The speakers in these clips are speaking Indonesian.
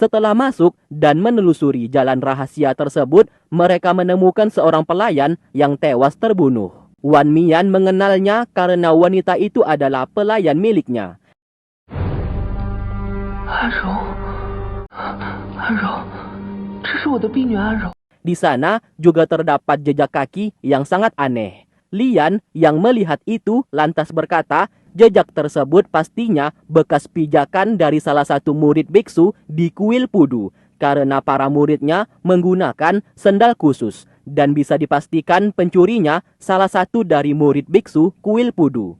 Setelah masuk dan menelusuri jalan rahasia tersebut, mereka menemukan seorang pelayan yang tewas terbunuh. Wan Mian mengenalnya karena wanita itu adalah pelayan miliknya. Di sana juga terdapat jejak kaki yang sangat aneh. Lian yang melihat itu lantas berkata, jejak tersebut pastinya bekas pijakan dari salah satu murid biksu di kuil Pudu, karena para muridnya menggunakan sendal khusus, dan bisa dipastikan pencurinya salah satu dari murid biksu kuil Pudu.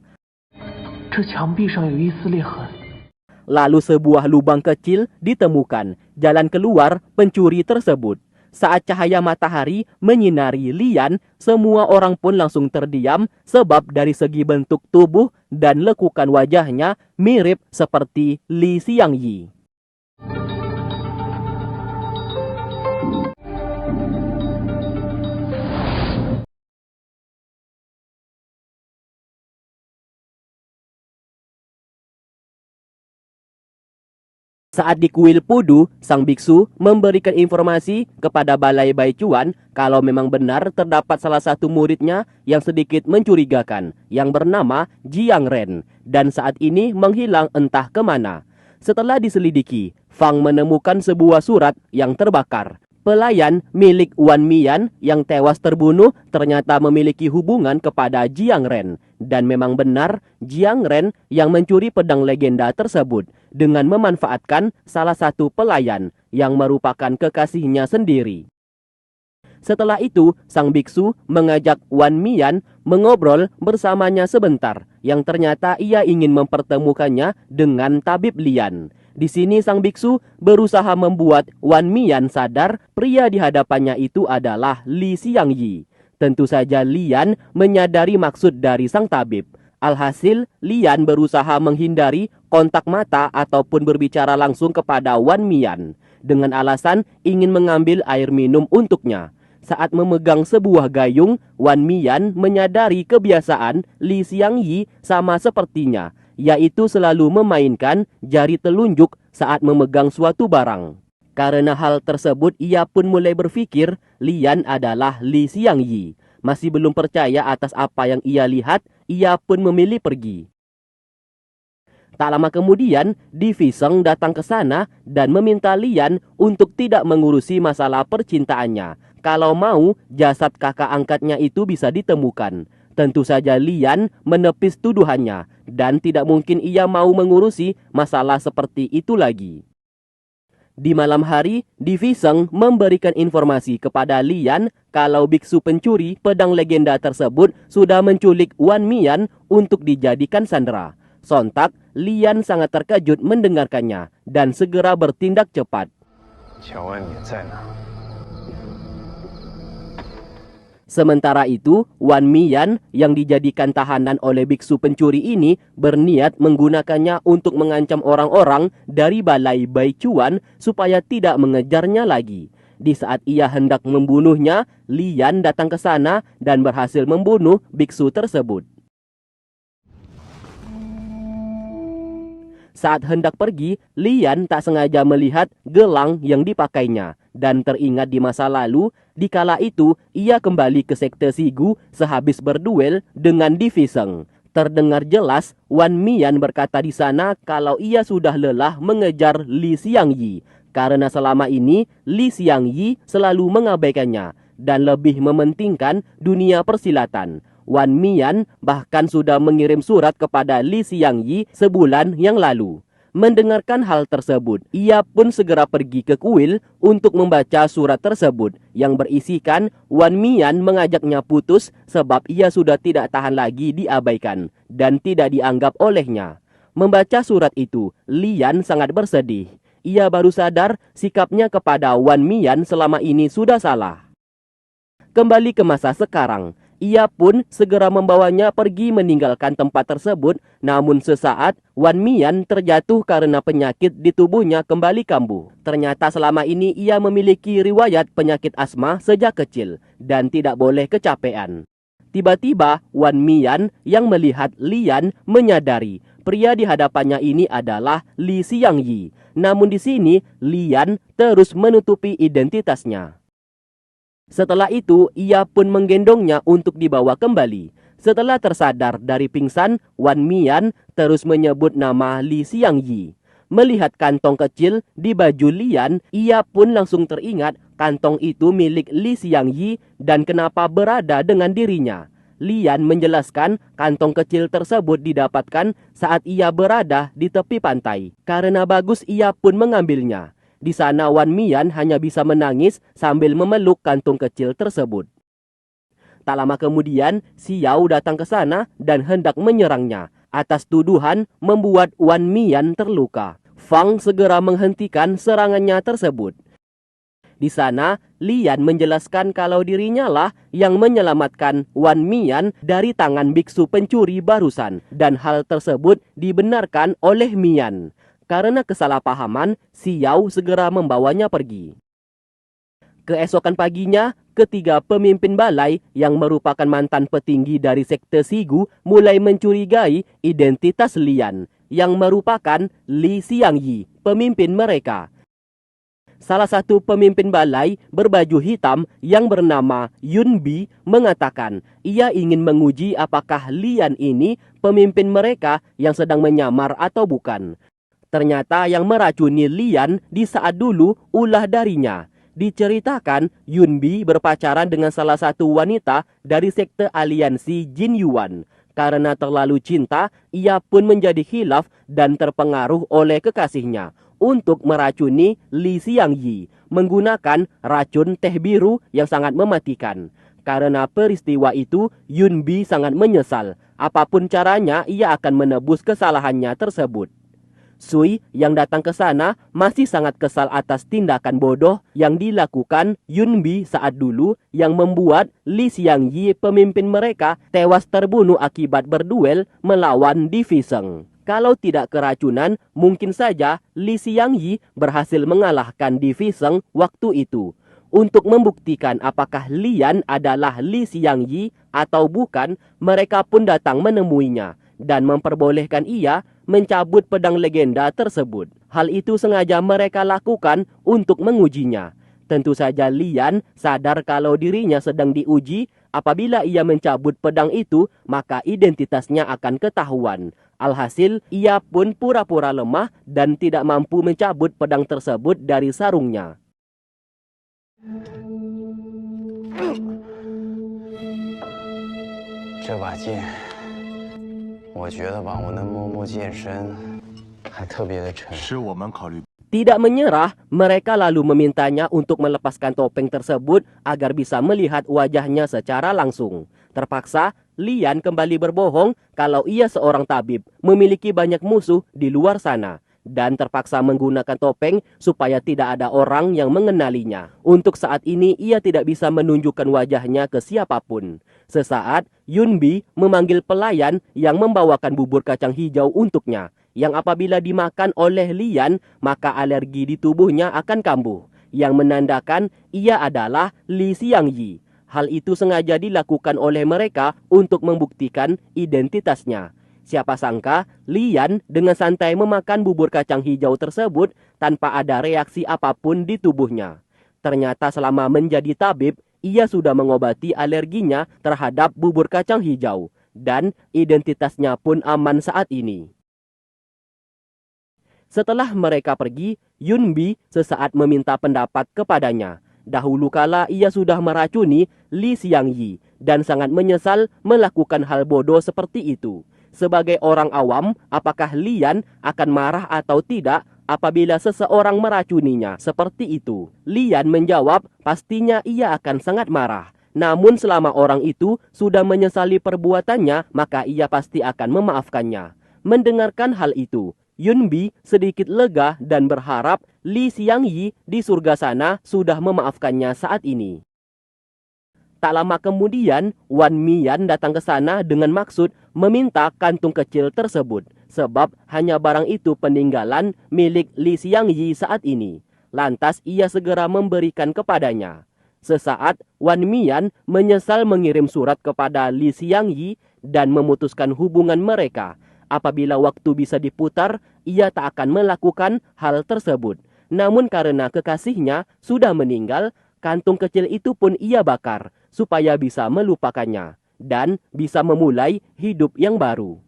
Lalu sebuah lubang kecil ditemukan, jalan keluar pencuri tersebut. Saat cahaya matahari menyinari Lian, semua orang pun langsung terdiam sebab dari segi bentuk tubuh dan lekukan wajahnya mirip seperti Li Xiangyi. Saat di kuil Pudu, sang biksu memberikan informasi kepada Balai Baicuan kalau memang benar terdapat salah satu muridnya yang sedikit mencurigakan, yang bernama Jiang Ren, dan saat ini menghilang entah kemana. Setelah diselidiki, Fang menemukan sebuah surat yang terbakar. Pelayan milik Wan Mian yang tewas terbunuh ternyata memiliki hubungan kepada Jiang Ren. Dan memang benar, Jiang Ren yang mencuri pedang legenda tersebut dengan memanfaatkan salah satu pelayan yang merupakan kekasihnya sendiri. Setelah itu, sang biksu mengajak Wan Mian mengobrol bersamanya sebentar, yang ternyata ia ingin mempertemukannya dengan tabib Lian. Di sini sang biksu berusaha membuat Wan Mian sadar pria di hadapannya itu adalah Li Xiangyi. Tentu saja Lian menyadari maksud dari sang tabib. Alhasil, Lian berusaha menghindari kontak mata ataupun berbicara langsung kepada Wan Mian dengan alasan ingin mengambil air minum untuknya. Saat memegang sebuah gayung, Wan Mian menyadari kebiasaan Li Xiangyi sama sepertinya, yaitu selalu memainkan jari telunjuk saat memegang suatu barang. Karena hal tersebut, ia pun mulai berpikir Lian adalah Li Xiangyi. Masih belum percaya atas apa yang ia lihat, ia pun memilih pergi. Tak lama kemudian, Di Fiseng datang ke sana dan meminta Lian untuk tidak mengurusi masalah percintaannya. Kalau mau, jasad kakak angkatnya itu bisa ditemukan. Tentu saja Lian menepis tuduhannya dan tidak mungkin ia mau mengurusi masalah seperti itu lagi. Di malam hari, Di Fiseng memberikan informasi kepada Lian kalau biksu pencuri pedang legenda tersebut sudah menculik Wan Mian untuk dijadikan sandera. Sontak, Lian sangat terkejut mendengarkannya dan segera bertindak cepat. Sementara itu, Wan Mian yang dijadikan tahanan oleh biksu pencuri ini berniat menggunakannya untuk mengancam orang-orang dari Balai Baicuan supaya tidak mengejarnya lagi. Di saat ia hendak membunuhnya, Lian datang ke sana dan berhasil membunuh biksu tersebut. Saat hendak pergi, Lian tak sengaja melihat gelang yang dipakainya dan teringat di masa lalu, dikala itu ia kembali ke sekte Sigu sehabis berduel dengan Di Fiseng. Terdengar jelas Wan Mian berkata di sana kalau ia sudah lelah mengejar Li Xiangyi karena selama ini Li Xiangyi selalu mengabaikannya dan lebih mementingkan dunia persilatan. Wan Mian bahkan sudah mengirim surat kepada Li Xiangyi sebulan yang lalu. Mendengarkan hal tersebut, ia pun segera pergi ke kuil untuk membaca surat tersebut yang berisikan Wan Mian mengajaknya putus sebab ia sudah tidak tahan lagi diabaikan dan tidak dianggap olehnya. Membaca surat itu, Lian sangat bersedih. Ia baru sadar sikapnya kepada Wan Mian selama ini sudah salah. Kembali ke masa sekarang, ia pun segera membawanya pergi meninggalkan tempat tersebut. Namun sesaat, Wan Mian terjatuh karena penyakit di tubuhnya kembali kambuh. Ternyata selama ini ia memiliki riwayat penyakit asma sejak kecil dan tidak boleh kecapean. Tiba-tiba, Wan Mian yang melihat Lian menyadari pria di hadapannya ini adalah Li Xiangyi. Namun di sini, Lian terus menutupi identitasnya. Setelah itu, ia pun menggendongnya untuk dibawa kembali. Setelah tersadar dari pingsan, Wan Mian terus menyebut nama Li Xiangyi. Melihat kantong kecil di baju Lian, ia pun langsung teringat kantong itu milik Li Xiangyi dan kenapa berada dengan dirinya. Lian menjelaskan kantong kecil tersebut didapatkan saat ia berada di tepi pantai. Karena bagus, ia pun mengambilnya. Di sana Wan Mian hanya bisa menangis sambil memeluk kantung kecil tersebut. Tak lama kemudian, Xiao datang ke sana dan hendak menyerangnya. Atas tuduhan membuat Wan Mian terluka. Fang segera menghentikan serangannya tersebut. Di sana, Lian menjelaskan kalau dirinya lah yang menyelamatkan Wan Mian dari tangan biksu pencuri barusan. Dan hal tersebut dibenarkan oleh Mian. Karena kesalahpahaman, Xiao segera membawanya pergi. Keesokan paginya, ketiga pemimpin balai yang merupakan mantan petinggi dari sekte Sigu mulai mencurigai identitas Lian, yang merupakan Li Xiangyi, pemimpin mereka. Salah satu pemimpin balai berbaju hitam yang bernama Yun Bi mengatakan ia ingin menguji apakah Lian ini pemimpin mereka yang sedang menyamar atau bukan. Ternyata yang meracuni Lian di saat dulu ulah darinya. Diceritakan Yun Bi berpacaran dengan salah satu wanita dari sekte aliansi Jin Yuan. Karena terlalu cinta, ia pun menjadi khilaf dan terpengaruh oleh kekasihnya untuk meracuni Li Xiangyi menggunakan racun teh biru yang sangat mematikan. Karena peristiwa itu, Yun Bi sangat menyesal. Apapun caranya, ia akan menebus kesalahannya tersebut. Sui yang datang ke sana masih sangat kesal atas tindakan bodoh yang dilakukan Yun Bi saat dulu yang membuat Li Xiangyi pemimpin mereka tewas terbunuh akibat berduel melawan Di Fisheng. Kalau tidak keracunan, mungkin saja Li Xiangyi berhasil mengalahkan Di Fisheng waktu itu. Untuk membuktikan apakah Lian adalah Li Xiangyi atau bukan, mereka pun datang menemuinya dan memperbolehkan ia mencabut pedang legenda tersebut. Hal itu sengaja mereka lakukan untuk mengujinya. Tentu saja Lian sadar kalau dirinya sedang diuji. Apabila ia mencabut pedang itu, maka identitasnya akan ketahuan. Alhasil, ia pun pura-pura lemah dan tidak mampu mencabut pedang tersebut dari sarungnya. 这把剑，我觉得吧，我能默默健身，还特别的沉。是我们考虑。 Tidak menyerah, mereka lalu memintanya untuk melepaskan topeng tersebut agar bisa melihat wajahnya secara langsung. Terpaksa, Lian kembali berbohong kalau ia seorang tabib, memiliki banyak musuh di luar sana, dan terpaksa menggunakan topeng supaya tidak ada orang yang mengenalinya. Untuk saat ini, ia tidak bisa menunjukkan wajahnya ke siapapun. Sesaat, Yun Bi memanggil pelayan yang membawakan bubur kacang hijau untuknya, yang apabila dimakan oleh Lian, maka alergi di tubuhnya akan kambuh, yang menandakan ia adalah Li Xiangyi. Hal itu sengaja dilakukan oleh mereka untuk membuktikan identitasnya. Siapa sangka, Lian dengan santai memakan bubur kacang hijau tersebut tanpa ada reaksi apapun di tubuhnya. Ternyata selama menjadi tabib, ia sudah mengobati alerginya terhadap bubur kacang hijau, dan identitasnya pun aman saat ini. Setelah mereka pergi, Yun Bi sesaat meminta pendapat kepadanya. Dahulu kala ia sudah meracuni Li Xiangyi dan sangat menyesal melakukan hal bodoh seperti itu. Sebagai orang awam, apakah Lian akan marah atau tidak apabila seseorang meracuninya seperti itu? Lian menjawab, pastinya ia akan sangat marah. Namun selama orang itu sudah menyesali perbuatannya, maka ia pasti akan memaafkannya. Mendengarkan hal itu, Yun Bi sedikit lega dan berharap Li Xiangyi di surga sana sudah memaafkannya saat ini. Tak lama kemudian, Wan Mian datang ke sana dengan maksud meminta kantung kecil tersebut, sebab hanya barang itu peninggalan milik Li Xiangyi saat ini. Lantas ia segera memberikan kepadanya. Sesaat, Wan Mian menyesal mengirim surat kepada Li Xiangyi dan memutuskan hubungan mereka. Apabila waktu bisa diputar, ia tak akan melakukan hal tersebut. Namun karena kekasihnya sudah meninggal, kantung kecil itu pun ia bakar supaya bisa melupakannya dan bisa memulai hidup yang baru.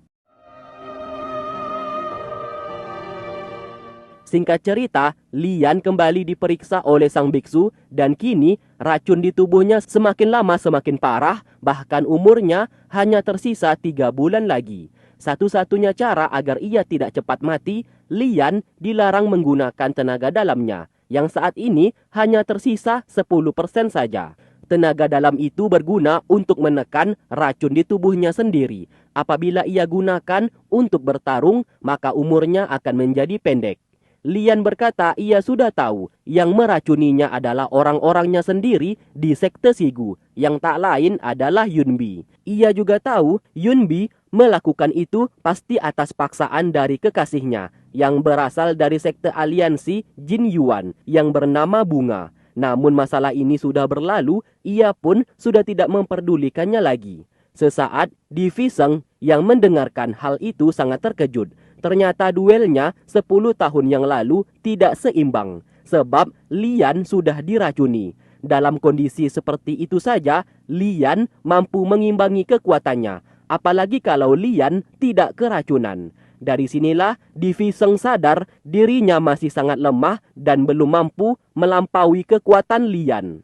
Singkat cerita, Lian kembali diperiksa oleh sang biksu dan kini racun di tubuhnya semakin lama semakin parah, bahkan umurnya hanya tersisa 3 bulan lagi. Satu-satunya cara agar ia tidak cepat mati, Lian dilarang menggunakan tenaga dalamnya, yang saat ini hanya tersisa 10% saja. Tenaga dalam itu berguna untuk menekan racun di tubuhnya sendiri. Apabila ia gunakan untuk bertarung, maka umurnya akan menjadi pendek. Lian berkata ia sudah tahu yang meracuninya adalah orang-orangnya sendiri di sekte Sigu, yang tak lain adalah Yunbi. Ia juga tahu Yunbi melakukan itu pasti atas paksaan dari kekasihnya, yang berasal dari sekte aliansi Jin Yuan yang bernama Bunga. Namun masalah ini sudah berlalu, ia pun sudah tidak memperdulikannya lagi. Sesaat, Di Fiseng yang mendengarkan hal itu sangat terkejut. Ternyata duelnya 10 tahun yang lalu tidak seimbang, sebab Lian sudah diracuni. Dalam kondisi seperti itu saja, Lian mampu mengimbangi kekuatannya, apalagi kalau Lian tidak keracunan. Dari sinilah Di Fiseng sadar dirinya masih sangat lemah dan belum mampu melampaui kekuatan Lian.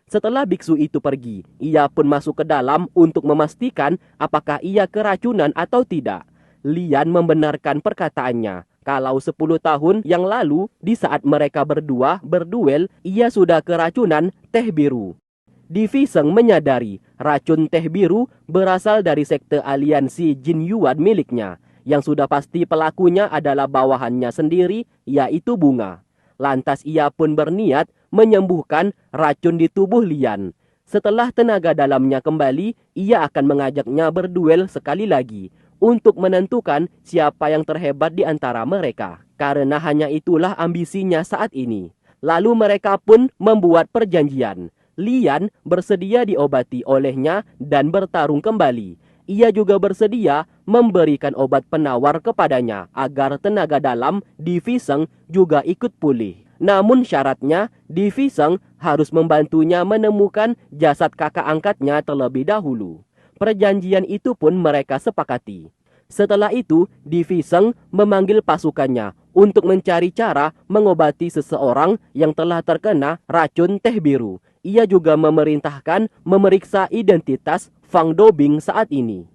Setelah biksu itu pergi, ia pun masuk ke dalam untuk memastikan apakah ia keracunan atau tidak. Lian membenarkan perkataannya. Kalau 10 tahun yang lalu, di saat mereka berdua berduel, ia sudah keracunan teh biru. Di Fiseng menyadari racun teh biru berasal dari sekte aliansi Jin Yuan miliknya, yang sudah pasti pelakunya adalah bawahannya sendiri, yaitu Bunga. Lantas ia pun berniat menyembuhkan racun di tubuh Lian. Setelah tenaga dalamnya kembali, ia akan mengajaknya berduel sekali lagi untuk menentukan siapa yang terhebat di antara mereka. Karena hanya itulah ambisinya saat ini. Lalu mereka pun membuat perjanjian. Lian bersedia diobati olehnya dan bertarung kembali. Ia juga bersedia memberikan obat penawar kepadanya agar tenaga dalam Di Fiseng juga ikut pulih. Namun syaratnya, Di Fiseng harus membantunya menemukan jasad kakak angkatnya terlebih dahulu. Perjanjian itu pun mereka sepakati. Setelah itu, Di Fiseng memanggil pasukannya untuk mencari cara mengobati seseorang yang telah terkena racun teh biru. Ia juga memerintahkan memeriksa identitas Fang Dobing saat ini.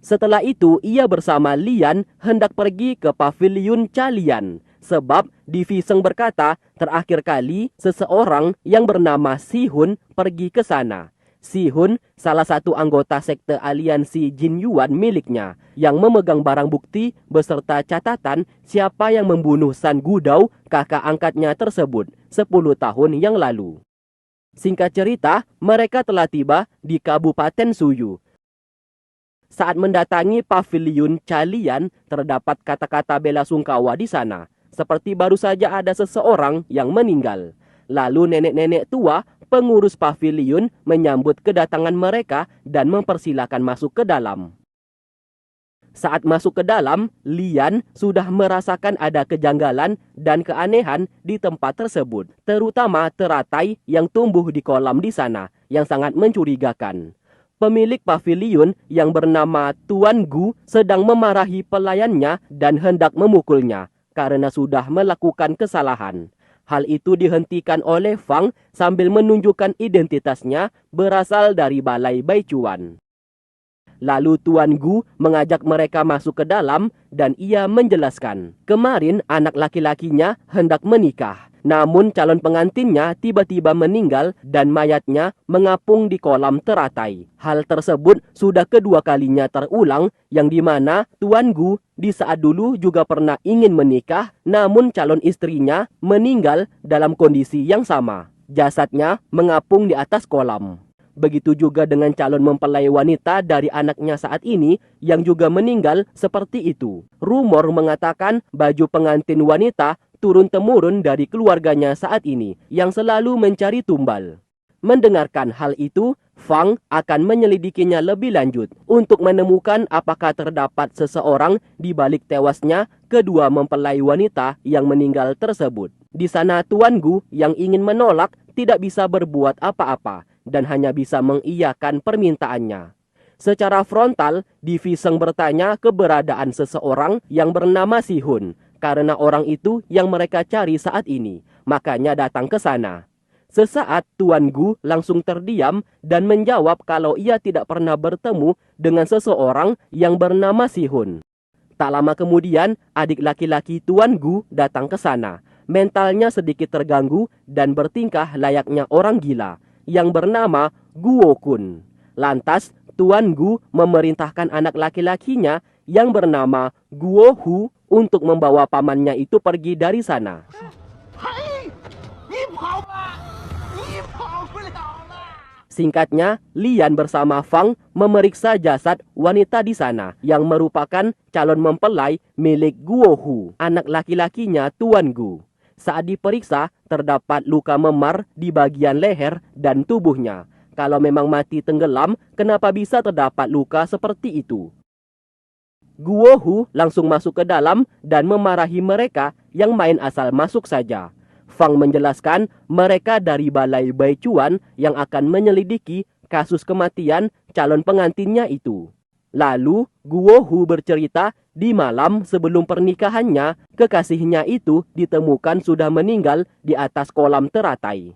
Setelah itu, ia bersama Lian hendak pergi ke paviliun Calian. Sebab Di Fiseng berkata terakhir kali seseorang yang bernama Si Hun pergi ke sana. Si Hun salah satu anggota sekte aliansi Jin Yuan miliknya yang memegang barang bukti beserta catatan siapa yang membunuh San Gudao, kakak angkatnya tersebut 10 tahun yang lalu. Singkat cerita, mereka telah tiba di Kabupaten Suyu. Saat mendatangi paviliun Calian, terdapat kata-kata bela sungkawa di sana. Seperti baru saja ada seseorang yang meninggal. Lalu nenek-nenek tua pengurus paviliun menyambut kedatangan mereka dan mempersilakan masuk ke dalam. Saat masuk ke dalam, Lian sudah merasakan ada kejanggalan dan keanehan di tempat tersebut, terutama teratai yang tumbuh di kolam di sana yang sangat mencurigakan. Pemilik paviliun yang bernama Tuan Gu sedang memarahi pelayannya dan hendak memukulnya karena sudah melakukan kesalahan. Hal itu dihentikan oleh Fang sambil menunjukkan identitasnya berasal dari Balai Baicuan. Lalu Tuan Gu mengajak mereka masuk ke dalam dan ia menjelaskan, kemarin anak laki-lakinya hendak menikah. Namun calon pengantinnya tiba-tiba meninggal dan mayatnya mengapung di kolam teratai. Hal tersebut sudah kedua kalinya terulang, yang dimana Tuan Gu di saat dulu juga pernah ingin menikah, namun calon istrinya meninggal dalam kondisi yang sama. Jasadnya mengapung di atas kolam. Begitu juga dengan calon mempelai wanita dari anaknya saat ini yang juga meninggal seperti itu. Rumor mengatakan baju pengantin wanita turun-temurun dari keluarganya saat ini yang selalu mencari tumbal. Mendengarkan hal itu, Fang akan menyelidikinya lebih lanjut untuk menemukan apakah terdapat seseorang di balik tewasnya kedua mempelai wanita yang meninggal tersebut. Di sana Tuan Gu yang ingin menolak tidak bisa berbuat apa-apa dan hanya bisa mengiyakan permintaannya. Secara frontal, Divi Seng bertanya keberadaan seseorang yang bernama Si Hun karena orang itu yang mereka cari saat ini, makanya datang ke sana. Sesaat Tuan Gu langsung terdiam dan menjawab kalau ia tidak pernah bertemu dengan seseorang yang bernama Si Hun. Tak lama kemudian, adik laki-laki Tuan Gu datang ke sana. Mentalnya sedikit terganggu dan bertingkah layaknya orang gila yang bernama Guo Kun. Lantas, Tuan Gu memerintahkan anak laki-lakinya yang bernama Guo Hu untuk membawa pamannya itu pergi dari sana. Singkatnya, Lian bersama Fang memeriksa jasad wanita di sana yang merupakan calon mempelai milik Guo Hu, anak laki-lakinya Tuan Gu. Saat diperiksa, terdapat luka memar di bagian leher dan tubuhnya. Kalau memang mati tenggelam, kenapa bisa terdapat luka seperti itu? Guo Hu langsung masuk ke dalam dan memarahi mereka yang main asal masuk saja. Fang menjelaskan mereka dari Balai Baichuan yang akan menyelidiki kasus kematian calon pengantinnya itu. Lalu Guo Hu bercerita di malam sebelum pernikahannya, kekasihnya itu ditemukan sudah meninggal di atas kolam teratai.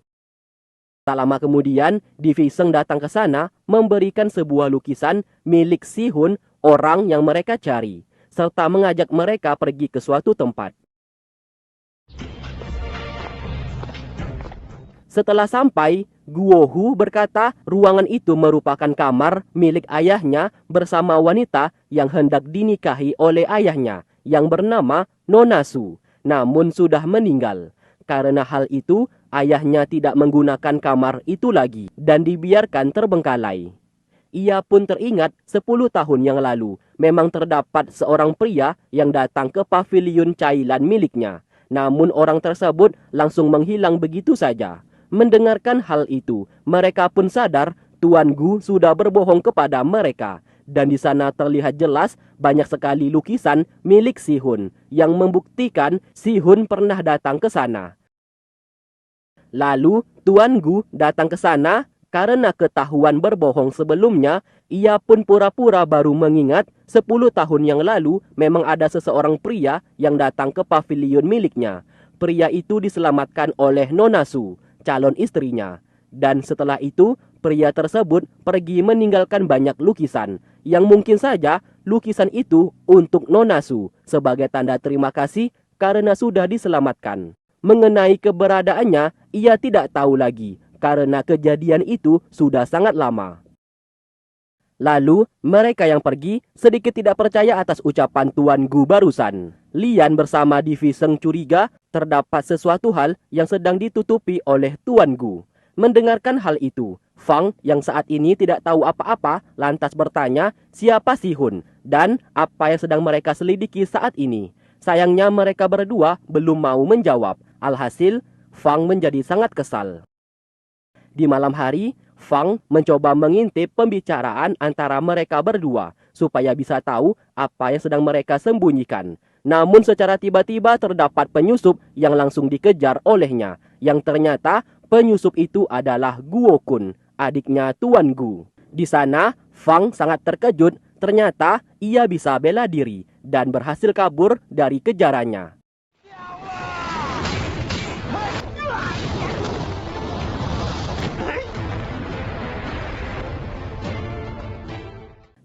Tak lama kemudian, Divi Seng datang ke sana memberikan sebuah lukisan milik Si Hun, orang yang mereka cari, serta mengajak mereka pergi ke suatu tempat. Setelah sampai, Guo Hu berkata ruangan itu merupakan kamar milik ayahnya bersama wanita yang hendak dinikahi oleh ayahnya yang bernama Nona Su, namun sudah meninggal. Karena hal itu, ayahnya tidak menggunakan kamar itu lagi dan dibiarkan terbengkalai. Ia pun teringat 10 tahun yang lalu memang terdapat seorang pria yang datang ke pavilion cailan miliknya. Namun orang tersebut langsung menghilang begitu saja. Mendengarkan hal itu, mereka pun sadar Tuan Gu sudah berbohong kepada mereka. Dan di sana terlihat jelas banyak sekali lukisan milik Si Hun yang membuktikan Si Hun pernah datang ke sana. Lalu Tuan Gu datang ke sana karena ketahuan berbohong sebelumnya. Ia pun pura-pura baru mengingat 10 tahun yang lalu memang ada seseorang pria yang datang ke pavilion miliknya. Pria itu diselamatkan oleh Nona Su, calon istrinya. Dan setelah itu, pria tersebut pergi meninggalkan banyak lukisan, yang mungkin saja lukisan itu untuk Nona Su sebagai tanda terima kasih karena sudah diselamatkan. Mengenai keberadaannya, ia tidak tahu lagi karena kejadian itu sudah sangat lama. Lalu, mereka yang pergi sedikit tidak percaya atas ucapan Tuan Gu barusan. Lian bersama Divi Seng curiga terdapat sesuatu hal yang sedang ditutupi oleh Tuan Gu. Mendengarkan hal itu, Fang yang saat ini tidak tahu apa-apa lantas bertanya siapa Si Hun dan apa yang sedang mereka selidiki saat ini. Sayangnya mereka berdua belum mau menjawab. Alhasil, Fang menjadi sangat kesal. Di malam hari, Fang mencoba mengintip pembicaraan antara mereka berdua supaya bisa tahu apa yang sedang mereka sembunyikan. Namun secara tiba-tiba terdapat penyusup yang langsung dikejar olehnya, yang ternyata penyusup itu adalah Guo Kun, adiknya Tuan Gu. Di sana, Fang sangat terkejut, ternyata ia bisa bela diri dan berhasil kabur dari kejarannya.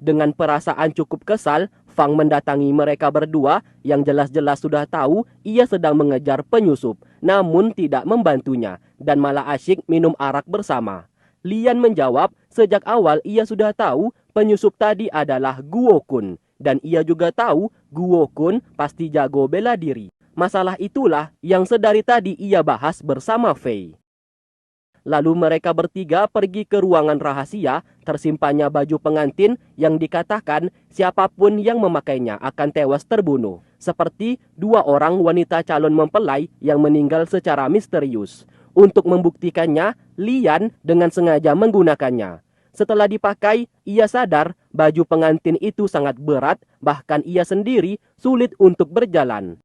Dengan perasaan cukup kesal, Fang mendatangi mereka berdua yang jelas-jelas sudah tahu ia sedang mengejar penyusup, namun tidak membantunya dan malah asyik minum arak bersama. Lian menjawab sejak awal ia sudah tahu penyusup tadi adalah Guo Kun dan ia juga tahu Guo Kun pasti jago bela diri. Masalah itulah yang sedari tadi ia bahas bersama Fei. Lalu mereka bertiga pergi ke ruangan rahasia, tersimpannya baju pengantin yang dikatakan siapapun yang memakainya akan tewas terbunuh. Seperti 2 orang wanita calon mempelai yang meninggal secara misterius. Untuk membuktikannya, Lian dengan sengaja menggunakannya. Setelah dipakai, ia sadar baju pengantin itu sangat berat, bahkan ia sendiri sulit untuk berjalan.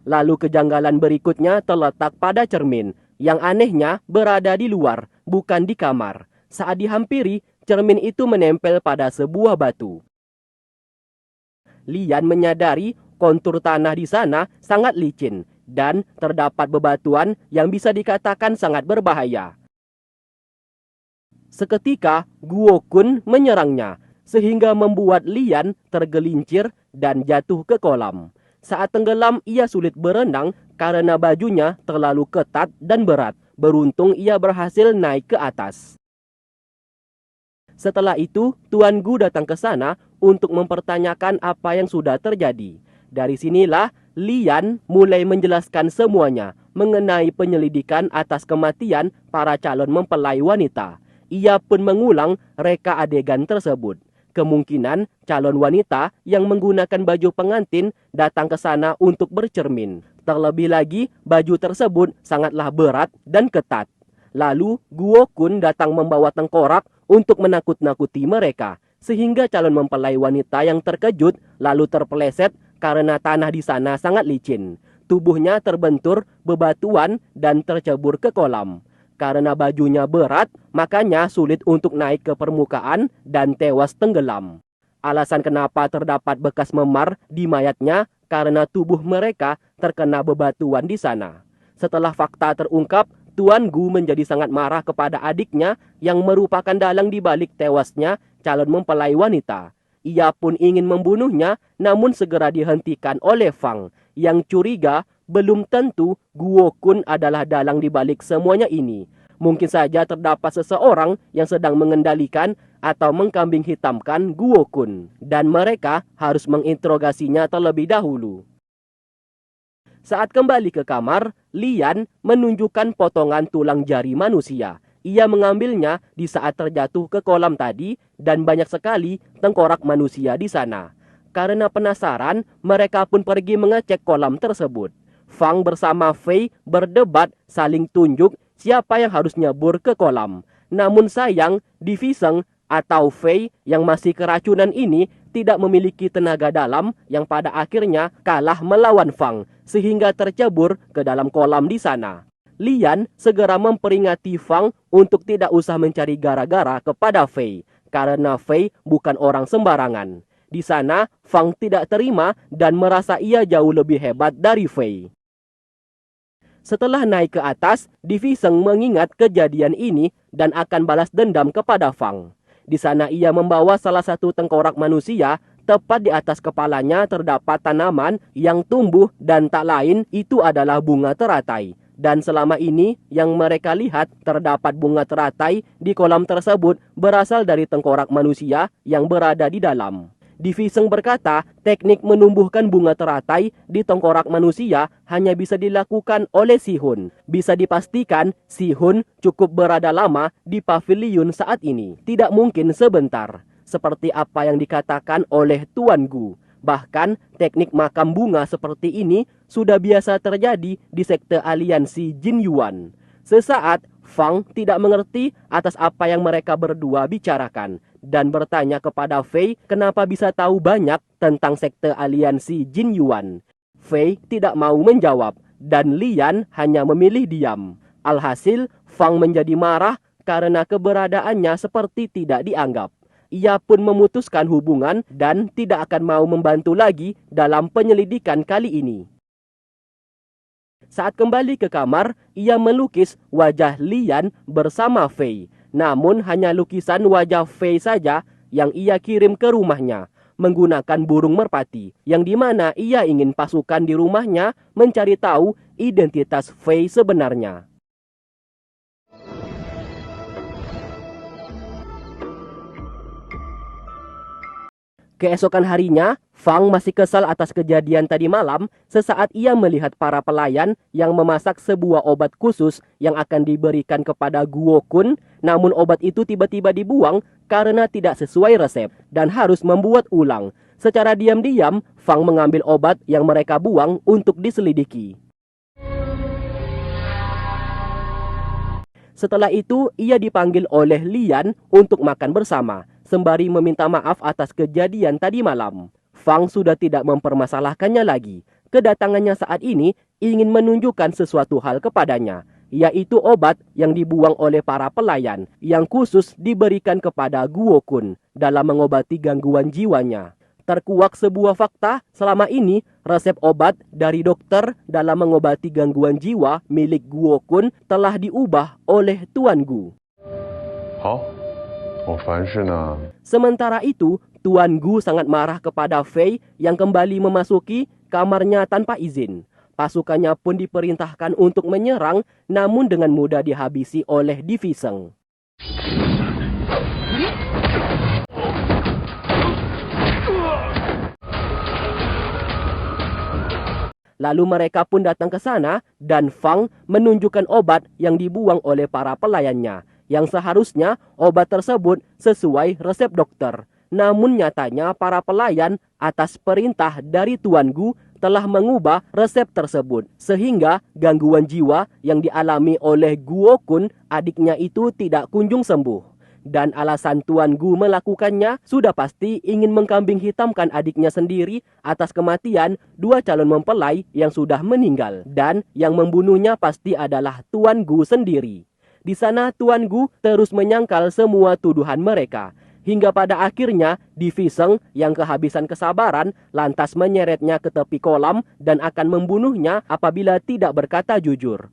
Lalu kejanggalan berikutnya terletak pada cermin, yang anehnya berada di luar, bukan di kamar. Saat dihampiri, cermin itu menempel pada sebuah batu. Lian menyadari kontur tanah di sana sangat licin, dan terdapat bebatuan yang bisa dikatakan sangat berbahaya. Seketika, Guo Kun menyerangnya, sehingga membuat Lian tergelincir dan jatuh ke kolam. Saat tenggelam, ia sulit berenang karena bajunya terlalu ketat dan berat. Beruntung ia berhasil naik ke atas. Setelah itu, Tuan Gu datang ke sana untuk mempertanyakan apa yang sudah terjadi. Dari sinilah Lian mulai menjelaskan semuanya mengenai penyelidikan atas kematian para calon mempelai wanita. Ia pun mengulang reka adegan tersebut. Kemungkinan calon wanita yang menggunakan baju pengantin datang ke sana untuk bercermin. Terlebih lagi, baju tersebut sangatlah berat dan ketat. Lalu, Guo Kun datang membawa tengkorak untuk menakut-nakuti mereka, sehingga calon mempelai wanita yang terkejut lalu terpeleset karena tanah di sana sangat licin. Tubuhnya terbentur bebatuan dan tercebur ke kolam. Karena bajunya berat, makanya sulit untuk naik ke permukaan dan tewas tenggelam. Alasan kenapa terdapat bekas memar di mayatnya karena tubuh mereka terkena bebatuan di sana. Setelah fakta terungkap, Tuan Gu menjadi sangat marah kepada adiknya yang merupakan dalang di balik tewasnya calon mempelai wanita. Ia pun ingin membunuhnya, namun segera dihentikan oleh Fang, yang curiga belum tentu Guo Kun adalah dalang di balik semuanya ini. Mungkin saja terdapat seseorang yang sedang mengendalikan atau mengkambing hitamkan Guo Kun, dan mereka harus menginterogasinya terlebih dahulu. Saat kembali ke kamar, Lian menunjukkan potongan tulang jari manusia. Ia mengambilnya di saat terjatuh ke kolam tadi dan banyak sekali tengkorak manusia di sana. Karena penasaran, mereka pun pergi mengecek kolam tersebut. Fang bersama Fei berdebat saling tunjuk siapa yang harus nyebur ke kolam. Namun sayang, Diviseng atau Fei yang masih keracunan ini tidak memiliki tenaga dalam yang pada akhirnya kalah melawan Fang sehingga tercebur ke dalam kolam di sana. Lian segera memperingati Fang untuk tidak usah mencari gara-gara kepada Fei karena Fei bukan orang sembarangan. Di sana, Fang tidak terima dan merasa ia jauh lebih hebat dari Fei. Setelah naik ke atas, Diviseng mengingat kejadian ini dan akan balas dendam kepada Fang. Di sana ia membawa salah satu tengkorak manusia, tepat di atas kepalanya terdapat tanaman yang tumbuh dan tak lain itu adalah bunga teratai. Dan selama ini yang mereka lihat terdapat bunga teratai di kolam tersebut berasal dari tengkorak manusia yang berada di dalam. Diviseng berkata, teknik menumbuhkan bunga teratai di tengkorak manusia hanya bisa dilakukan oleh Si Hun. Bisa dipastikan Si Hun cukup berada lama di pavilion saat ini. Tidak mungkin sebentar, seperti apa yang dikatakan oleh Tuan Gu. Bahkan teknik makam bunga seperti ini sudah biasa terjadi di sekte aliansi Jin Yuan. Sesaat, Fang tidak mengerti atas apa yang mereka berdua bicarakan dan bertanya kepada Fei kenapa bisa tahu banyak tentang sekte aliansi Jin Yuan. Fei tidak mau menjawab dan Lian hanya memilih diam. Alhasil, Fang menjadi marah karena keberadaannya seperti tidak dianggap. Ia pun memutuskan hubungan dan tidak akan mau membantu lagi dalam penyelidikan kali ini. Saat kembali ke kamar, ia melukis wajah Lian bersama Fei. Namun hanya lukisan wajah Fei saja yang ia kirim ke rumahnya menggunakan burung merpati, yang dimana ia ingin pasukan di rumahnya mencari tahu identitas Fei sebenarnya. Keesokan harinya, Fang masih kesal atas kejadian tadi malam sesaat ia melihat para pelayan yang memasak sebuah obat khusus yang akan diberikan kepada Guo Kun, namun obat itu tiba-tiba dibuang karena tidak sesuai resep dan harus membuat ulang. Secara diam-diam, Fang mengambil obat yang mereka buang untuk diselidiki. Setelah itu, ia dipanggil oleh Lian untuk makan bersama, sembari meminta maaf atas kejadian tadi malam. Fang sudah tidak mempermasalahkannya lagi. Kedatangannya saat ini ingin menunjukkan sesuatu hal kepadanya, yaitu obat yang dibuang oleh para pelayan yang khusus diberikan kepada Guo Kun dalam mengobati gangguan jiwanya. Terkuak sebuah fakta, selama ini resep obat dari dokter dalam mengobati gangguan jiwa milik Guo Kun telah diubah oleh Tuan Gu. Sementara itu, Tuan Gu sangat marah kepada Fei yang kembali memasuki kamarnya tanpa izin. Pasukannya pun diperintahkan untuk menyerang, namun dengan mudah dihabisi oleh Di Fisheng. Lalu mereka pun datang ke sana dan Fang menunjukkan obat yang dibuang oleh para pelayannya, yang seharusnya obat tersebut sesuai resep dokter. Namun nyatanya para pelayan atas perintah dari Tuan Gu telah mengubah resep tersebut, sehingga gangguan jiwa yang dialami oleh Guo Kun, adiknya itu tidak kunjung sembuh. Dan alasan Tuan Gu melakukannya sudah pasti ingin mengkambing hitamkan adiknya sendiri atas kematian dua calon mempelai yang sudah meninggal. Dan yang membunuhnya pasti adalah Tuan Gu sendiri. Di sana Tuan Gu terus menyangkal semua tuduhan mereka. Hingga pada akhirnya Di Fisheng yang kehabisan kesabaran lantas menyeretnya ke tepi kolam dan akan membunuhnya apabila tidak berkata jujur.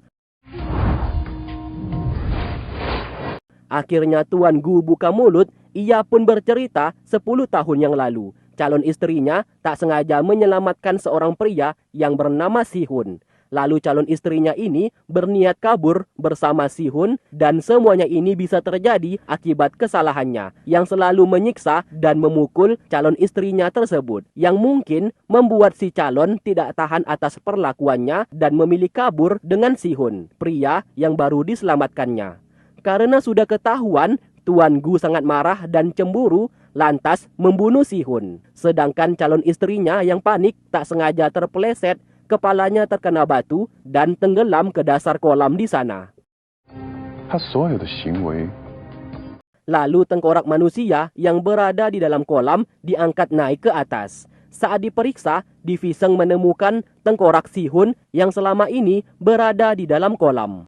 Akhirnya Tuan Gu buka mulut, ia pun bercerita 10 tahun yang lalu. Calon istrinya tak sengaja menyelamatkan seorang pria yang bernama Si Hun. Lalu calon istrinya ini berniat kabur bersama Si Hun dan semuanya ini bisa terjadi akibat kesalahannya yang selalu menyiksa dan memukul calon istrinya tersebut. Yang mungkin membuat si calon tidak tahan atas perlakuannya dan memilih kabur dengan Si Hun, pria yang baru diselamatkannya. Karena sudah ketahuan, Tuan Gu sangat marah dan cemburu, lantas membunuh Si Hun. Sedangkan calon istrinya yang panik tak sengaja terpeleset, kepalanya terkena batu dan tenggelam ke dasar kolam di sana. Lalu tengkorak manusia yang berada di dalam kolam diangkat naik ke atas. Saat diperiksa, Di Fisheng menemukan tengkorak Si Hun yang selama ini berada di dalam kolam.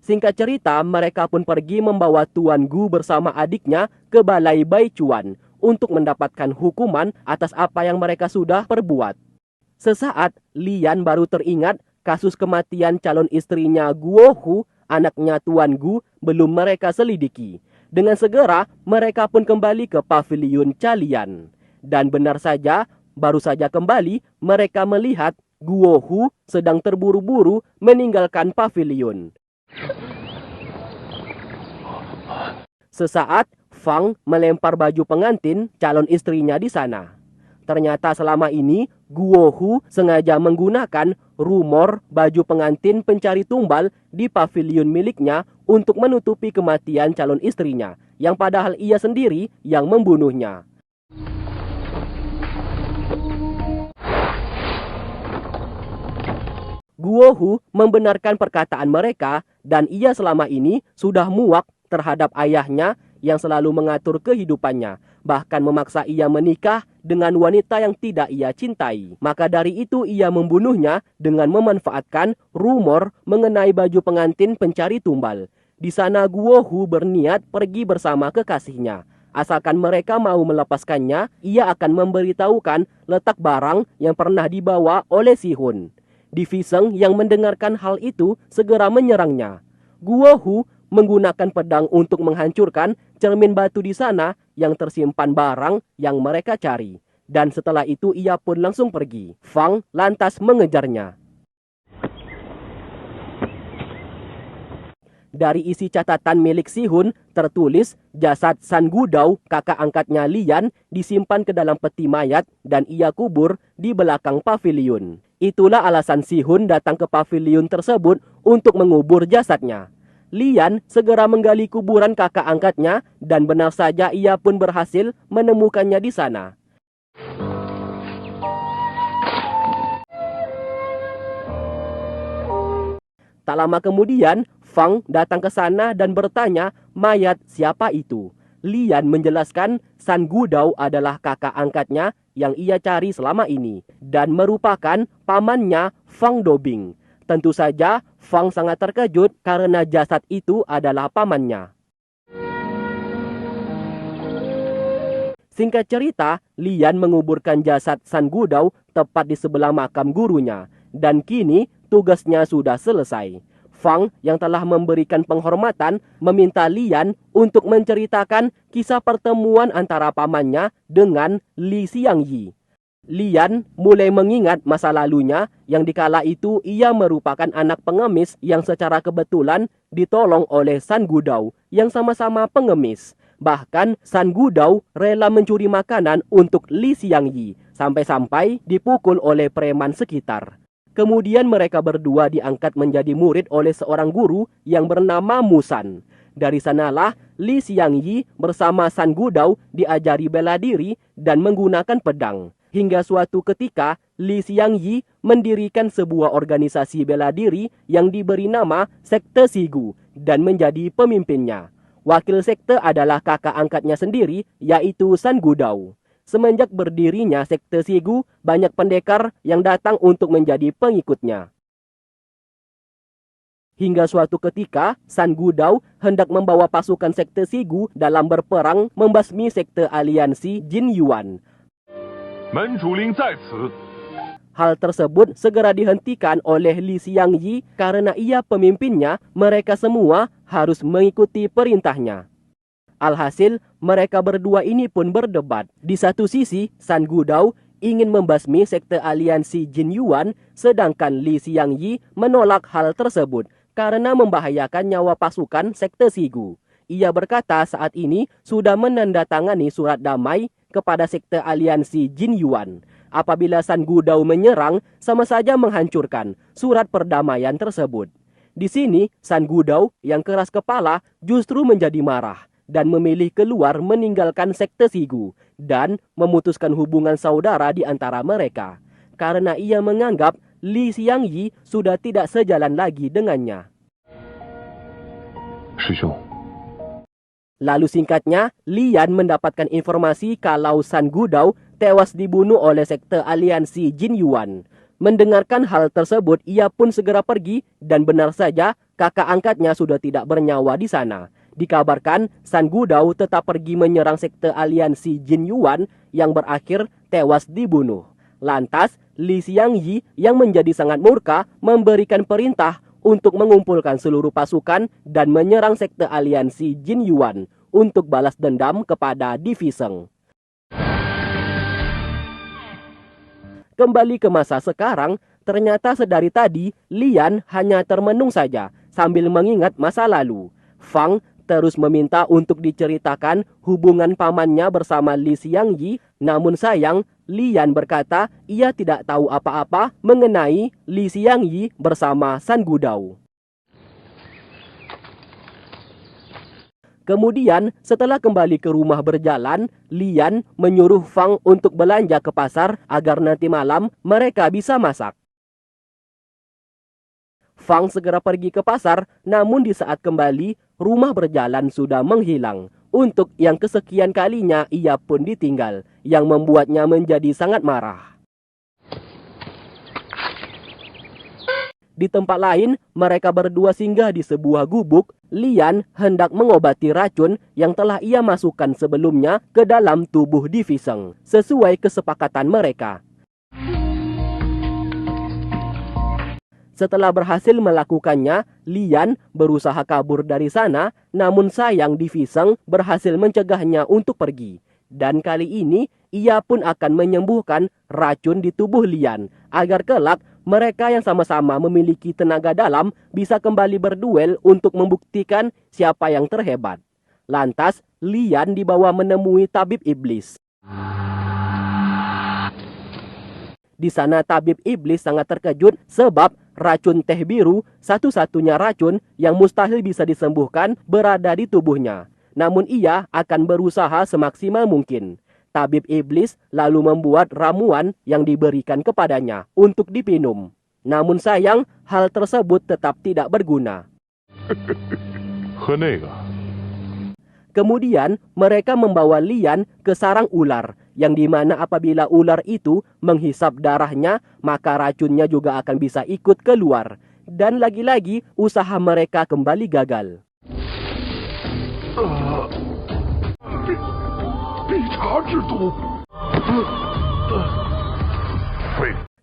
Singkat cerita, mereka pun pergi membawa Tuan Gu bersama adiknya ke Balai Baichuan untuk mendapatkan hukuman atas apa yang mereka sudah perbuat. Sesaat, Lian baru teringat kasus kematian calon istrinya Guo Hu, anaknya Tuan Gu, belum mereka selidiki. Dengan segera, mereka pun kembali ke paviliun Calian. Dan benar saja, baru saja kembali, mereka melihat Guo Hu sedang terburu-buru meninggalkan paviliun. Sesaat, Fang melempar baju pengantin calon istrinya di sana. Ternyata selama ini, Guo Hu sengaja menggunakan rumor baju pengantin pencari tumbal di paviliun miliknya untuk menutupi kematian calon istrinya, yang padahal ia sendiri yang membunuhnya. Guo Hu membenarkan perkataan mereka dan ia selama ini sudah muak terhadap ayahnya yang selalu mengatur kehidupannya, bahkan memaksa ia menikah dengan wanita yang tidak ia cintai. Maka dari itu ia membunuhnya dengan memanfaatkan rumor mengenai baju pengantin pencari tumbal. Di sana Guo Hu berniat pergi bersama kekasihnya. Asalkan mereka mau melepaskannya, ia akan memberitahukan letak barang yang pernah dibawa oleh Si Hun. Di Fisheng yang mendengarkan hal itu segera menyerangnya. Guo Hu menggunakan pedang untuk menghancurkan cermin batu di sana yang tersimpan barang yang mereka cari. Dan setelah itu ia pun langsung pergi. Fang lantas mengejarnya. Dari isi catatan milik Si Hun tertulis jasad San Gudao, kakak angkatnya Lian, disimpan ke dalam peti mayat dan ia kubur di belakang paviliun. Itulah alasan Si Hun datang ke paviliun tersebut untuk mengubur jasadnya. Lian segera menggali kuburan kakak angkatnya dan benar saja ia pun berhasil menemukannya di sana. Tak lama kemudian, Fang datang ke sana dan bertanya mayat siapa itu. Lian menjelaskan San Gudao adalah kakak angkatnya yang ia cari selama ini dan merupakan pamannya Fang Dobing. Tentu saja Fang sangat terkejut karena jasad itu adalah pamannya. Singkat cerita, Lian menguburkan jasad San Gudao tepat di sebelah makam gurunya. Dan kini tugasnya sudah selesai. Fang yang telah memberikan penghormatan meminta Lian untuk menceritakan kisah pertemuan antara pamannya dengan Li Xiangyi. Lian mulai mengingat masa lalunya yang dikala itu ia merupakan anak pengemis yang secara kebetulan ditolong oleh San Gudao yang sama-sama pengemis. Bahkan San Gudao rela mencuri makanan untuk Li Xiangyi sampai-sampai dipukul oleh preman sekitar. Kemudian mereka berdua diangkat menjadi murid oleh seorang guru yang bernama Musan. Dari sanalah Li Xiangyi bersama San Gudao diajari bela diri dan menggunakan pedang. Hingga suatu ketika Li Xiangyi mendirikan sebuah organisasi bela diri yang diberi nama Sekte Sigu dan menjadi pemimpinnya. Wakil sekte adalah kakak angkatnya sendiri, yaitu San Gudao. Semenjak berdirinya Sekte Sigu, banyak pendekar yang datang untuk menjadi pengikutnya. Hingga suatu ketika, San Gudao hendak membawa pasukan Sekte Sigu dalam berperang membasmi Sekte Aliansi Jin Yuan. Hal tersebut segera dihentikan oleh Li Xiangyi karena ia pemimpinnya, mereka semua harus mengikuti perintahnya. Alhasil, mereka berdua ini pun berdebat. Di satu sisi, San Gudao ingin membasmi Sekte Aliansi Jin Yuan, sedangkan Li Xiangyi menolak hal tersebut karena membahayakan nyawa pasukan Sekte Sigu. Ia berkata saat ini sudah menandatangani surat damai kepada Sekte Aliansi Jin Yuan. Apabila San Gudao menyerang, sama saja menghancurkan surat perdamaian tersebut. Di sini, San Gudao yang keras kepala justru menjadi marah dan memilih keluar meninggalkan Sekte Sigu dan memutuskan hubungan saudara di antara mereka. Karena ia menganggap Li Xiangyi sudah tidak sejalan lagi dengannya. Lalu singkatnya, Lian mendapatkan informasi kalau San Gudao tewas dibunuh oleh Sekte Aliansi Jin Yuan. Mendengarkan hal tersebut, ia pun segera pergi dan benar saja kakak angkatnya sudah tidak bernyawa di sana. Dikabarkan San Gudao tetap pergi menyerang Sekte Aliansi Jin Yuan yang berakhir tewas dibunuh. Lantas, Li Xiangyi yang menjadi sangat murka memberikan perintah untuk mengumpulkan seluruh pasukan dan menyerang Sekte Aliansi Jin Yuan untuk balas dendam kepada Di Fisheng. Kembali ke masa sekarang, ternyata sedari tadi Lian hanya termenung saja sambil mengingat masa lalu. Fang terus meminta untuk diceritakan hubungan pamannya bersama Li Xiangyi, namun sayang Lian berkata ia tidak tahu apa-apa mengenai Li Xiangyi bersama San Gudao. Kemudian setelah kembali ke rumah berjalan, Lian menyuruh Fang untuk belanja ke pasar agar nanti malam mereka bisa masak. Fang segera pergi ke pasar, namun di saat kembali, rumah berjalan sudah menghilang. Untuk yang kesekian kalinya ia pun ditinggal, yang membuatnya menjadi sangat marah. Di tempat lain, mereka berdua singgah di sebuah gubuk. Lian hendak mengobati racun yang telah ia masukkan sebelumnya ke dalam tubuh Di Fisheng, sesuai kesepakatan mereka. Setelah berhasil melakukannya, Lian berusaha kabur dari sana, namun sayang Di Fisheng berhasil mencegahnya untuk pergi. Dan kali ini, ia pun akan menyembuhkan racun di tubuh Lian, agar kelak mereka yang sama-sama memiliki tenaga dalam bisa kembali berduel untuk membuktikan siapa yang terhebat. Lantas, Lian dibawa menemui tabib iblis. Di sana tabib iblis sangat terkejut sebab racun teh biru, satu-satunya racun yang mustahil bisa disembuhkan, berada di tubuhnya. Namun ia akan berusaha semaksimal mungkin. Tabib iblis lalu membuat ramuan yang diberikan kepadanya untuk dipinum. Namun sayang, hal tersebut tetap tidak berguna. 喝那个。 Kemudian mereka membawa Lian ke sarang ular, yang dimana apabila ular itu menghisap darahnya, maka racunnya juga akan bisa ikut keluar. Dan lagi-lagi usaha mereka kembali gagal.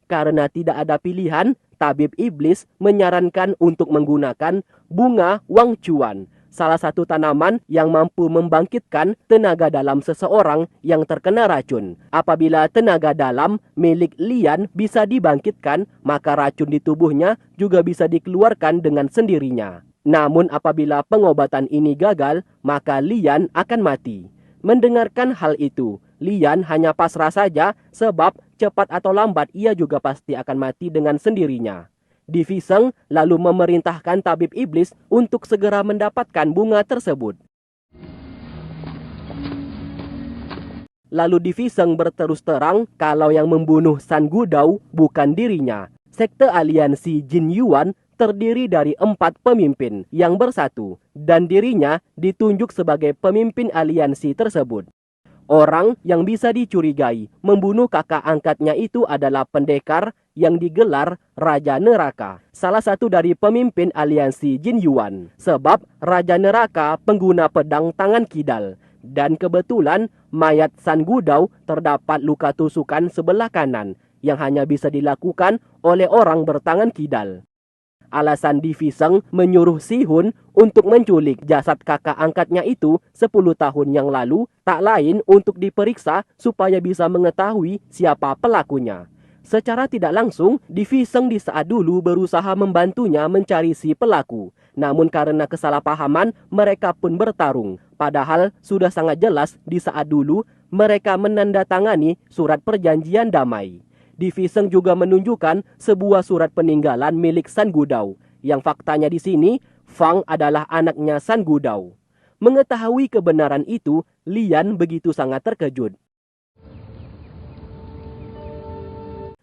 Karena tidak ada pilihan, tabib iblis menyarankan untuk menggunakan bunga Wang Chuan, salah satu tanaman yang mampu membangkitkan tenaga dalam seseorang yang terkena racun. Apabila tenaga dalam milik Lian bisa dibangkitkan, maka racun di tubuhnya juga bisa dikeluarkan dengan sendirinya. Namun apabila pengobatan ini gagal, maka Lian akan mati. Mendengarkan hal itu, Lian hanya pasrah saja sebab cepat atau lambat ia juga pasti akan mati dengan sendirinya. Di Seng lalu memerintahkan tabib iblis untuk segera mendapatkan bunga tersebut. Lalu Di Seng berterus terang kalau yang membunuh San Gudao bukan dirinya. Sekte aliansi Jin Yuan terdiri dari 4 pemimpin yang bersatu, dan dirinya ditunjuk sebagai pemimpin aliansi tersebut. Orang yang bisa dicurigai membunuh kakak angkatnya itu adalah pendekar yang digelar Raja Neraka, salah satu dari pemimpin aliansi Jin Yuan. Sebab Raja Neraka pengguna pedang tangan kidal, dan kebetulan mayat San Gudao terdapat luka tusukan sebelah kanan yang hanya bisa dilakukan oleh orang bertangan kidal. Alasan Di Seng menyuruh Si Hun untuk menculik jasad kakak angkatnya itu 10 tahun yang lalu tak lain untuk diperiksa supaya bisa mengetahui siapa pelakunya. Secara tidak langsung, Di Seng di saat dulu berusaha membantunya mencari si pelaku. Namun karena kesalahpahaman, mereka pun bertarung. Padahal sudah sangat jelas di saat dulu mereka menandatangani surat perjanjian damai. Di Seng juga menunjukkan sebuah surat peninggalan milik San Gudao, yang faktanya di sini Fang adalah anaknya San Gudao. Mengetahui kebenaran itu, Lian begitu sangat terkejut.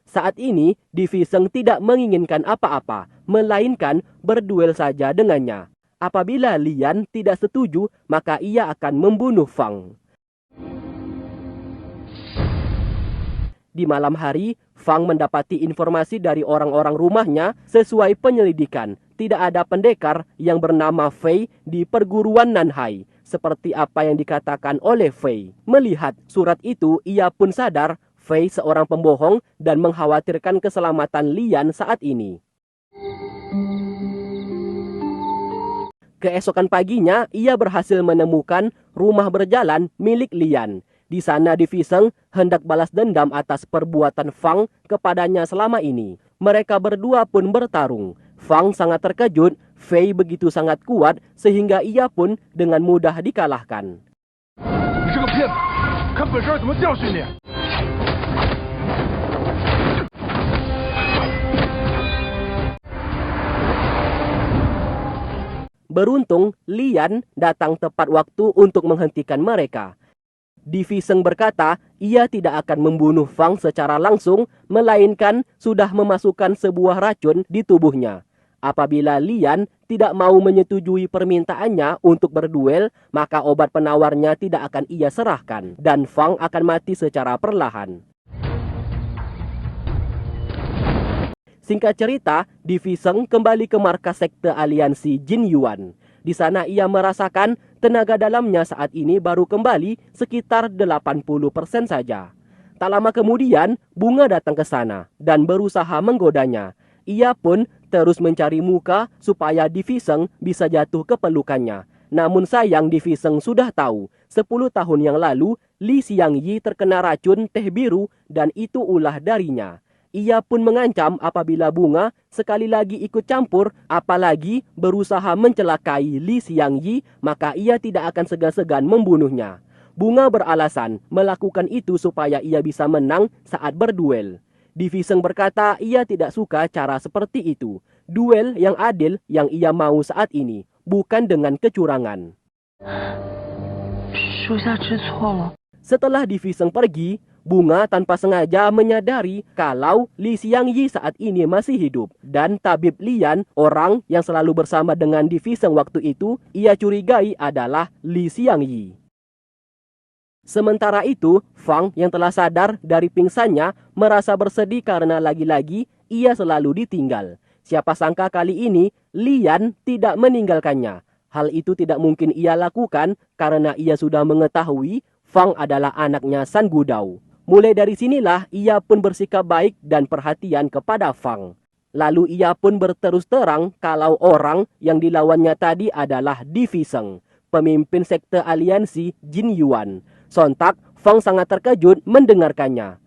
Saat ini, Di Seng tidak menginginkan apa-apa, melainkan berduel saja dengannya. Apabila Lian tidak setuju, maka ia akan membunuh Fang. Di malam hari, Fang mendapati informasi dari orang-orang rumahnya sesuai penyelidikan. Tidak ada pendekar yang bernama Fei di perguruan Nanhai, seperti apa yang dikatakan oleh Fei. Melihat surat itu, ia pun sadar Fei seorang pembohong dan mengkhawatirkan keselamatan Lian saat ini. Keesokan paginya, ia berhasil menemukan rumah berjalan milik Lian. Di sana Di Seng hendak balas dendam atas perbuatan Fang kepadanya selama ini. Mereka berdua pun bertarung. Fang sangat terkejut, Fei begitu sangat kuat sehingga ia pun dengan mudah dikalahkan. Beruntung, Lian datang tepat waktu untuk menghentikan mereka. Di Seng berkata, ia tidak akan membunuh Fang secara langsung, melainkan sudah memasukkan sebuah racun di tubuhnya. Apabila Lian tidak mau menyetujui permintaannya untuk berduel, maka obat penawarnya tidak akan ia serahkan, dan Fang akan mati secara perlahan. Singkat cerita, Di Seng kembali ke markas sekte aliansi Jin Yuan. Di sana ia merasakan tenaga dalamnya saat ini baru kembali sekitar 80% saja. Tak lama kemudian, Bunga datang ke sana dan berusaha menggodanya. Ia pun terus mencari muka supaya Di Seng bisa jatuh ke pelukannya. Namun sayang Di Seng sudah tahu, 10 tahun yang lalu Li Xiangyi terkena racun teh biru dan itu ulah darinya. Ia pun mengancam apabila Bunga sekali lagi ikut campur, apalagi berusaha mencelakai Li Xiangyi, maka ia tidak akan segan-segan membunuhnya. Bunga beralasan melakukan itu supaya ia bisa menang saat berduel. Di Seng berkata ia tidak suka cara seperti itu. Duel yang adil yang ia mau saat ini, bukan dengan kecurangan. Setelah Di Seng pergi, Bunga tanpa sengaja menyadari kalau Li Xiangyi saat ini masih hidup. Dan tabib Lian, orang yang selalu bersama dengan Di Fisheng waktu itu, ia curigai adalah Li Xiangyi. Sementara itu, Fang yang telah sadar dari pingsannya merasa bersedih karena lagi-lagi ia selalu ditinggal. Siapa sangka kali ini Lian tidak meninggalkannya. Hal itu tidak mungkin ia lakukan karena ia sudah mengetahui Fang adalah anaknya San Gudao. Mulai dari sinilah ia pun bersikap baik dan perhatian kepada Fang. Lalu ia pun berterus terang kalau orang yang dilawannya tadi adalah Di Fisheng, pemimpin sekte aliansi Jin Yuan. Sontak, Fang sangat terkejut mendengarkannya.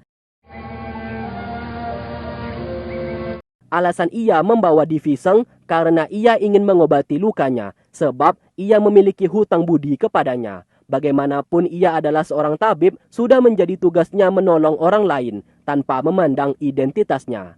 Alasan ia membawa Di Fisheng karena ia ingin mengobati lukanya, sebab ia memiliki hutang budi kepadanya. Bagaimanapun ia adalah seorang tabib, sudah menjadi tugasnya menolong orang lain tanpa memandang identitasnya.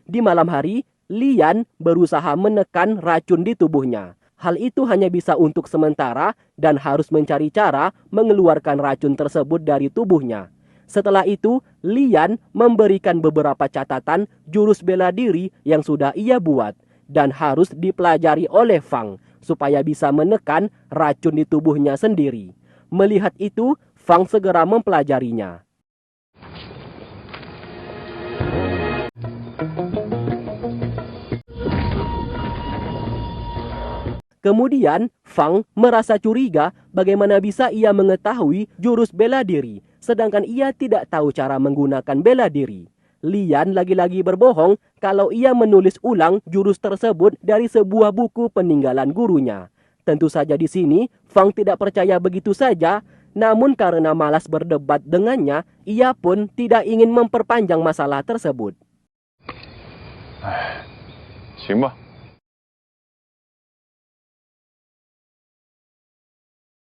Di malam hari, Lian berusaha menekan racun di tubuhnya. Hal itu hanya bisa untuk sementara dan harus mencari cara mengeluarkan racun tersebut dari tubuhnya. Setelah itu, Lian memberikan beberapa catatan jurus bela diri yang sudah ia buat dan harus dipelajari oleh Fang supaya bisa menekan racun di tubuhnya sendiri. Melihat itu, Fang segera mempelajarinya. Kemudian, Fang merasa curiga bagaimana bisa ia mengetahui jurus bela diri, sedangkan ia tidak tahu cara menggunakan bela diri. Lian lagi-lagi berbohong kalau ia menulis ulang jurus tersebut dari sebuah buku peninggalan gurunya. Tentu saja di sini, Fang tidak percaya begitu saja, namun karena malas berdebat dengannya, ia pun tidak ingin memperpanjang masalah tersebut. 行吧。